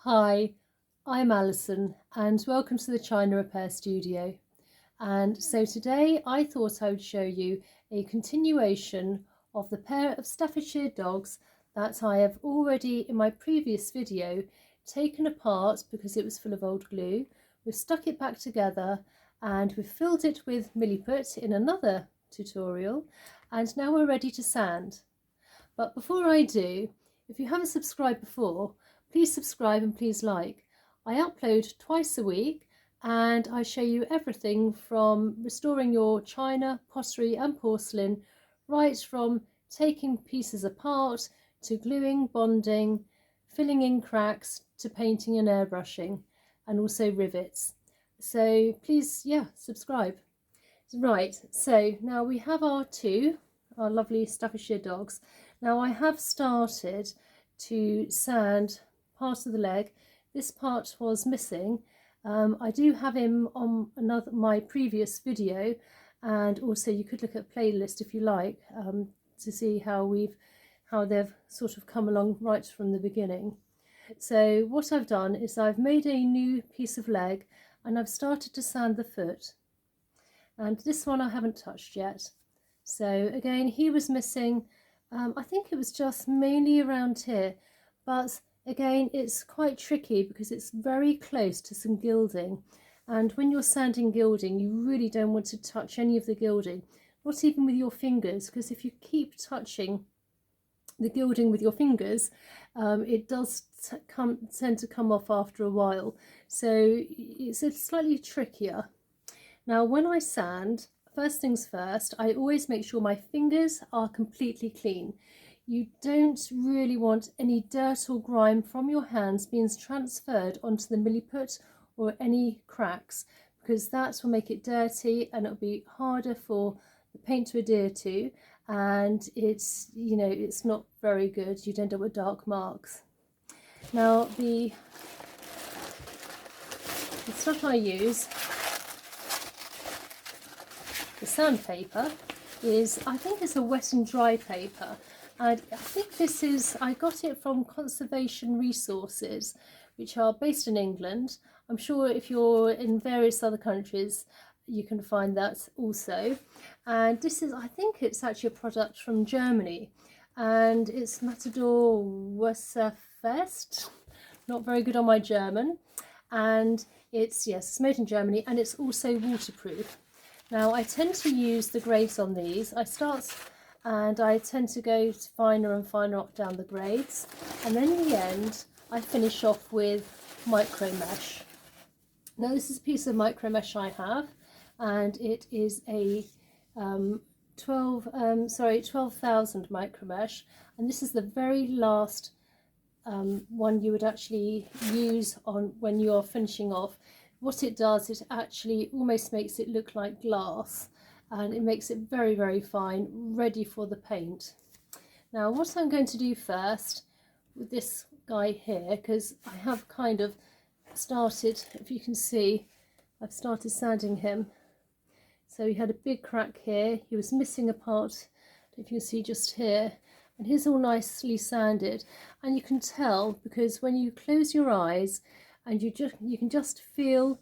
Hi, I'm Alison and welcome to the China Repair Studio. And so today I thought I would show you a continuation of the pair of Staffordshire dogs that I have already in my previous video taken apart because it was full of old glue. We've stuck it back together and we've filled it with Milliput in another tutorial, and now we're ready to sand. But before I do, if you haven't subscribed before, please subscribe and please like. I upload twice a week and I show you everything from restoring your china, pottery and porcelain, right from taking pieces apart to gluing, bonding, filling in cracks to painting and airbrushing, and also rivets. So please, subscribe. Right, so now we have our lovely Staffordshire dogs. Now I have started to sand part of the leg. This part was missing. I do have him on my previous video, and also you could look at playlist if you like, to see how they've sort of come along right from the beginning. So what I've done is I've made a new piece of leg and I've started to sand the foot, and this one I haven't touched yet. So again, he was missing. I think it was just mainly around here, but again, it's quite tricky because it's very close to some gilding, and when you're sanding gilding, you really don't want to touch any of the gilding, not even with your fingers, because if you keep touching the gilding with your fingers, it does tend to come off after a while. So it's slightly trickier. Now, when I sand, first things first, I always make sure my fingers are completely clean. You don't really want any dirt or grime from your hands being transferred onto the Milliput or any cracks, because that will make it dirty and it'll be harder for the paint to adhere to, and it's not very good. You'd end up with dark marks. Now the stuff I use, the sandpaper, I think it's a wet and dry paper, and I think I got it from Conservation Resources, which are based in England. I'm sure if you're in various other countries you can find that also. And I think it's actually a product from Germany, and it's Matador Wasserfest. Not very good on my German. And it's made in Germany, and it's also waterproof. Now I tend to use the grades on these. I tend to go finer and finer up down the grades, and then in the end I finish off with micro mesh. Now this is a piece of micro mesh I have, and it is a 12,000 micro mesh, and this is the very last one you would actually use on when you are finishing off. What it does, it actually almost makes it look like glass, and it makes it very, very fine, ready for the paint. Now what I'm going to do first with this guy here, because I have kind of started, if you can see, I've started sanding him. So he had a big crack here, he was missing a part, if you can see just here, and he's all nicely sanded, and you can tell because when you close your eyes, and you can just feel,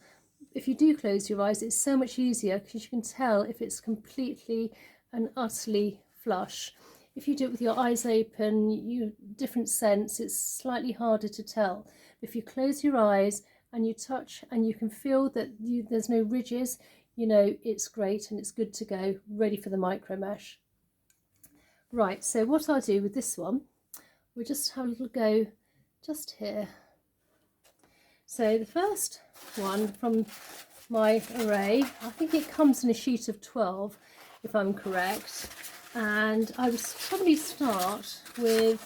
if you do close your eyes, it's so much easier because you can tell if it's completely and utterly flush. If you do it with your eyes open, different sense, it's slightly harder to tell. If you close your eyes and you touch and you can feel that there's no ridges, it's great and it's good to go, ready for the micro mesh. Right, so what I'll do with this one, we'll just have a little go just here. So the first one from my array, I think it comes in a sheet of 12 if I'm correct, and I would probably start with,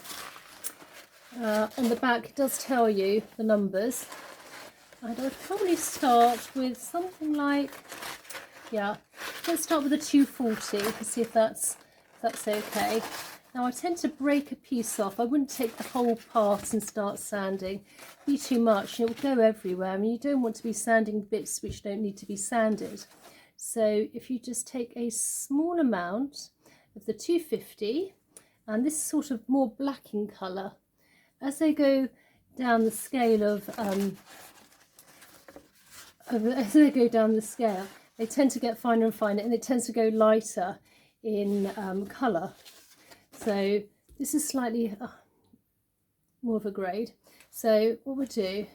on the back it does tell you the numbers, and I would probably start with something like, let's start with a 240 and see if that's okay. Now I tend to break a piece off. I wouldn't take the whole part and start sanding. It'd be too much and it will go everywhere. I mean, you don't want to be sanding bits which don't need to be sanded. So if you just take a small amount of the 250, and this is sort of more black in colour. As they go down the scale as they go down the scale, they tend to get finer and finer, and it tends to go lighter in colour. So this is slightly more of a grade. So what we'll do is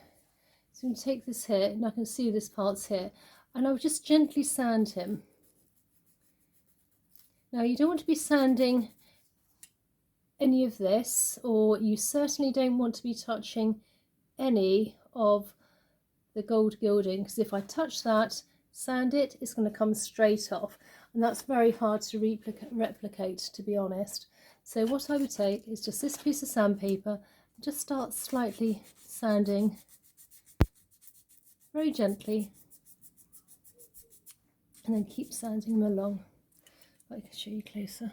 I'm going to take this here, and I can see this part's here, and I'll just gently sand him. Now you don't want to be sanding any of this, or you certainly don't want to be touching any of the gold gilding, because if I touch that, sand it, it's going to come straight off, and that's very hard to replicate, to be honest. So what I would take is just this piece of sandpaper and just start slightly sanding very gently, and then keep sanding them along. I can show you closer.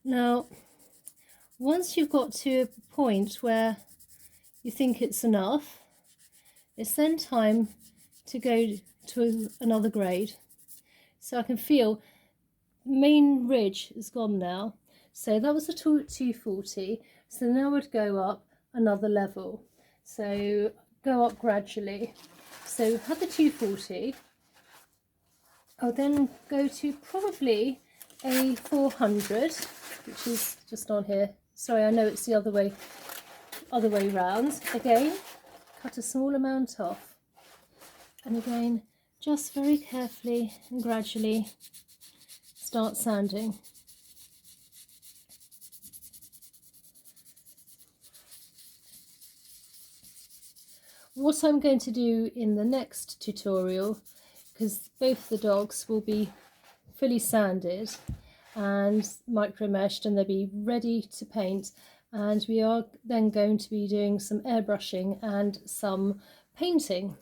Now, once you've got to a point where you think it's enough, it's then time to go to another grade. So I can feel the main ridge is gone now. So that was a 240. So now I would go up another level. So go up gradually. So we've had the 240. I'll then go to probably a 400, which is just on here. Sorry, I know it's the other way round. Again, cut a small amount off, and again, just very carefully and gradually start sanding. What I'm going to do in the next tutorial, because both the dogs will be fully sanded and micro meshed, and they'll be ready to paint, and we are then going to be doing some airbrushing and some painting.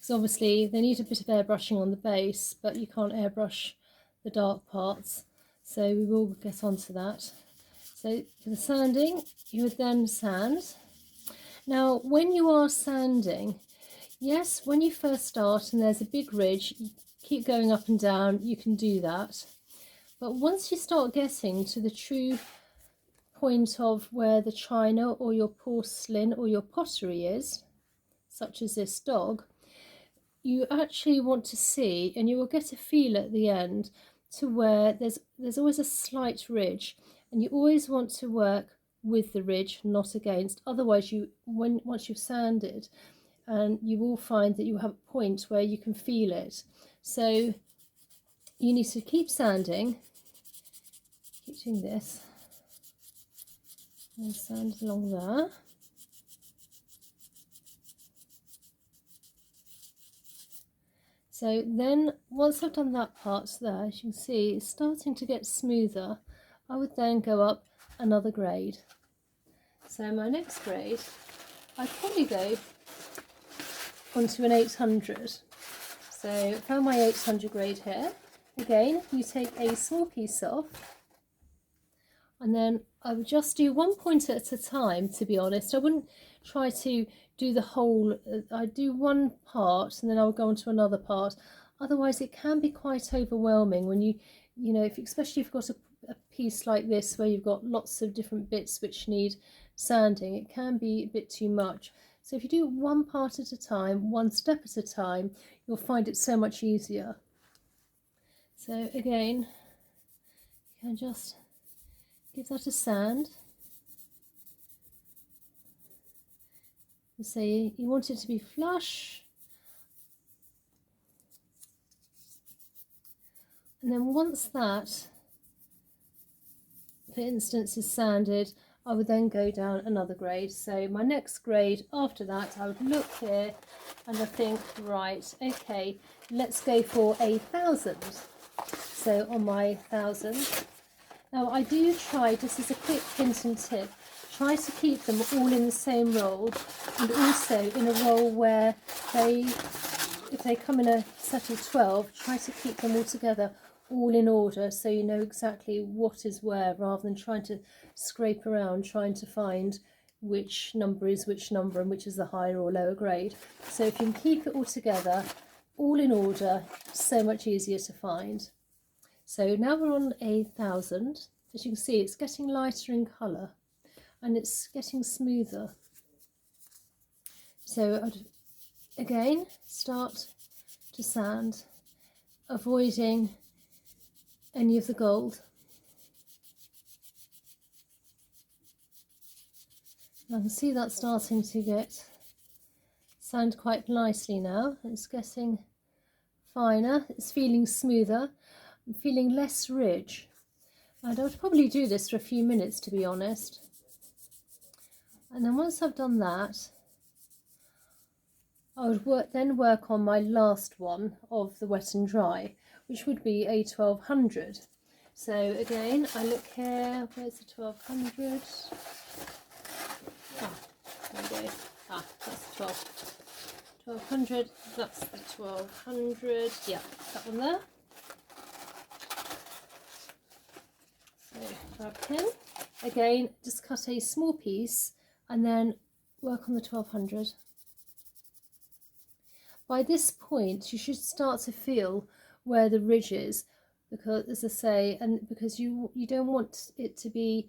So obviously they need a bit of airbrushing on the base, but you can't airbrush the dark parts, so we will get onto that. So for the sanding, you would then sand. Now when you are sanding, yes, when you first start and there's a big ridge, you keep going up and down, you can do that. But once you start getting to the true point of where the china or your porcelain or your pottery is, such as this dog, you actually want to see, and you will get a feel at the end, to where there's always a slight ridge, and you always want to work with the ridge, not against. Otherwise, once you've sanded, and you will find that you have a point where you can feel it. So you need to keep sanding, keep doing this, and sand along there. So then once I've done that part there, as you can see, it's starting to get smoother. I would then go up another grade. So my next grade, I'd probably go onto an 800. So I found my 800 grade here. Again, you take a small piece off, and then I would just do one point at a time, to be honest. I wouldn't try to do the whole, I'd do one part and then I would go on to another part. Otherwise it can be quite overwhelming when you know, especially if you've got a piece like this where you've got lots of different bits which need sanding, it can be a bit too much. So if you do one part at a time, one step at a time, you'll find it so much easier. So again, you can just give that a sand. So you want it to be flush, and then once that, for instance, is sanded, I would then go down another grade. So my next grade after that, I would look here and I think, right, okay, let's go for 1,000. So on my 1,000, now I do try, just as a quick hint and tip, try to keep them all in the same roll, and also in a roll where if they come in a set of 12, try to keep them all together, all in order, so you know exactly what is where, rather than trying to scrape around trying to find which number is which number and which is the higher or lower grade. So if you can keep it all together, all in order, so much easier to find. So now we're on 1,000. As you can see, it's getting lighter in colour and it's getting smoother. So I'd again start to sand, avoiding any of the gold. I can see that starting to sand quite nicely now. It's getting finer, it's feeling smoother, I'm feeling less ridge. And I would probably do this for a few minutes, to be honest. And then once I've done that, I would then work on my last one of the wet and dry, which would be a 1200. So again, I look here, where's the 1200? Ah, there we go. Ah, that's the 1200, that's the 1200, yeah, that one there. So grab a pin, again, just cut a small piece and then work on the 1200. By this point, you should start to feel where the ridge is, because, as I say, and because you don't want it to be,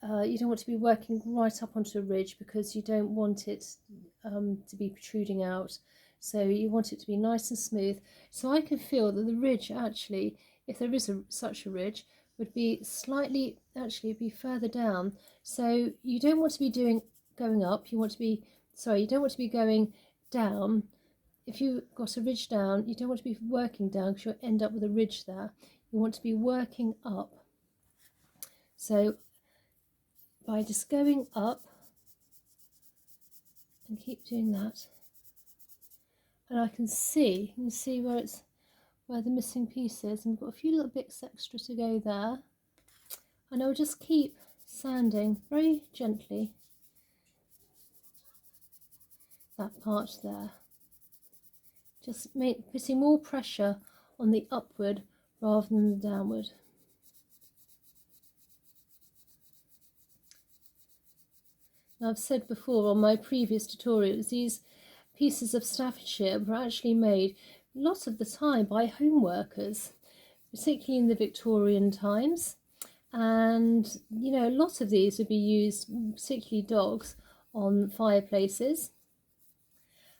you don't want to be working right up onto a ridge, because you don't want it to be protruding out. So you want it to be nice and smooth. So I can feel that the ridge, actually, if there is such a ridge, would be slightly, actually be further down. So you don't want to be going up. You want to be, sorry, you don't want to be going down. If you've got a ridge down, you don't want to be working down, because you'll end up with a ridge there. You want to be working up. So by just going up and keep doing that, and I can see, you can see where the missing piece is, and we've got a few little bits extra to go there. And I'll just keep sanding very gently that part there. Just putting more pressure on the upward rather than the downward. Now, I've said before on my previous tutorials, these pieces of Staffordshire were actually made lots of the time by home workers, particularly in the Victorian times. And, you know, a lot of these would be used, particularly dogs, on fireplaces.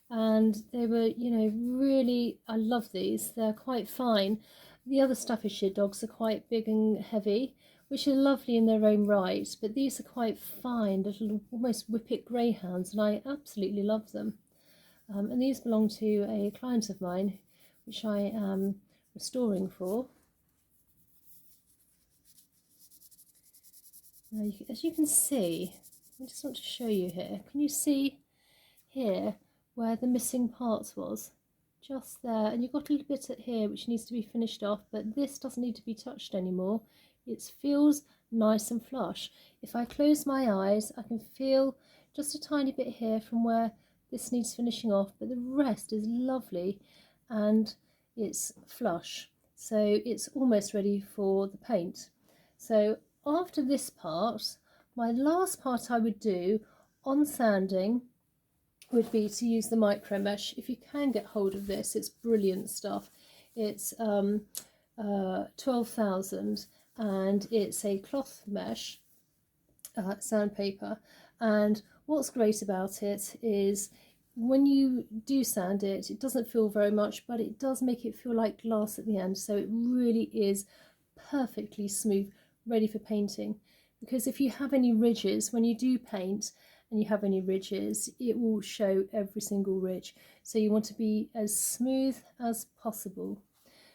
And they were, you know, really, I love these. They're quite fine. The other Staffordshire dogs are quite big and heavy, which are lovely in their own right, but these are quite fine, little almost whippet greyhounds, and I absolutely love them. And these belong to a client of mine, which I am restoring for. Now, as you can see, I just want to show you here. Can you see here where the missing parts was? Just there, and you've got a little bit at here which needs to be finished off, but this doesn't need to be touched anymore. It feels nice and flush. If I close my eyes, I can feel just a tiny bit here from where this needs finishing off, but the rest is lovely and it's flush. So it's almost ready for the paint. So after this part, my last part I would do on sanding would be to use the micro mesh. If you can get hold of this, it's brilliant stuff. It's 12,000 and it's a cloth mesh sandpaper. And what's great about it is when you do sand it, it doesn't feel very much, but it does make it feel like glass at the end. So it really is perfectly smooth, ready for painting. Because if you have any ridges, when you do paint and you have any ridges, it will show every single ridge. So you want to be as smooth as possible.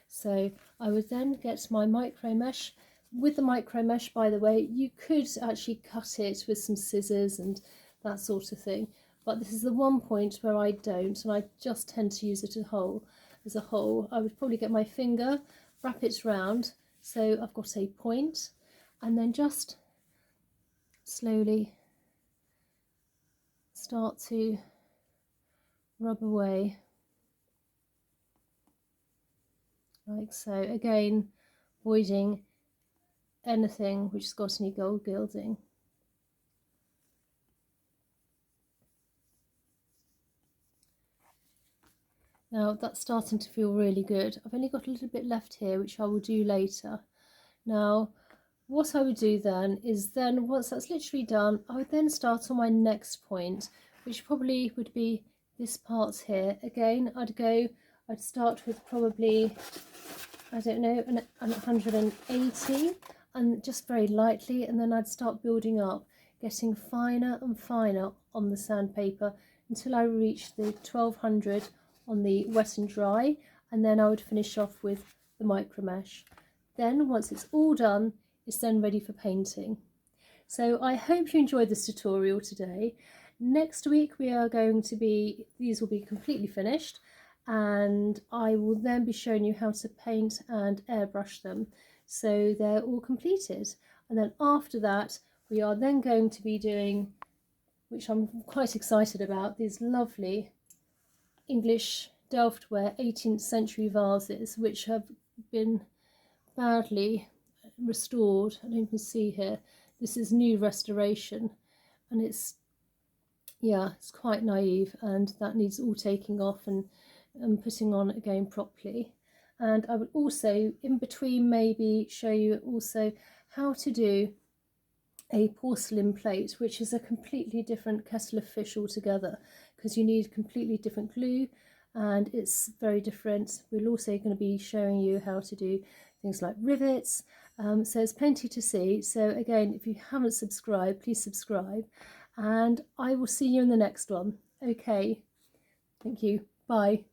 So I would then get my micro mesh. With the micro mesh, by the way, you could actually cut it with some scissors and that sort of thing. But this is the one point where I don't, and I just tend to use it as a whole. I would probably get my finger, wrap it round, so I've got a point, and then just slowly start to rub away, like so. Again, avoiding anything which has got any gold gilding. Now that's starting to feel really good. I've only got a little bit left here, which I will do later. Now, what I would do then is once that's literally done, I would then start on my next point, which probably would be this part here. Again, I'd start with probably, I don't know, an 180, and just very lightly, and then I'd start building up, getting finer and finer on the sandpaper until I reach the 1200 on the wet and dry, and then I would finish off with the micro mesh. Then once it's all done, it's then ready for painting. So I hope you enjoyed this tutorial today. Next week these will be completely finished, and I will then be showing you how to paint and airbrush them so they're all completed. And then after that we are then going to be doing, which I'm quite excited about, these lovely English Delftware 18th century vases, which have been badly restored. I don't even see here. This is new restoration, and it's quite naive, and that needs all taking off and putting on again properly. And I would also in between maybe show you also how to do a porcelain plate, which is a completely different kettle of fish altogether, because you need completely different glue and it's very different. We're also going to be showing you how to do things like rivets, so there's plenty to see. So again, if you haven't subscribed, please subscribe, and I will see you in the next one. Okay, thank you, bye.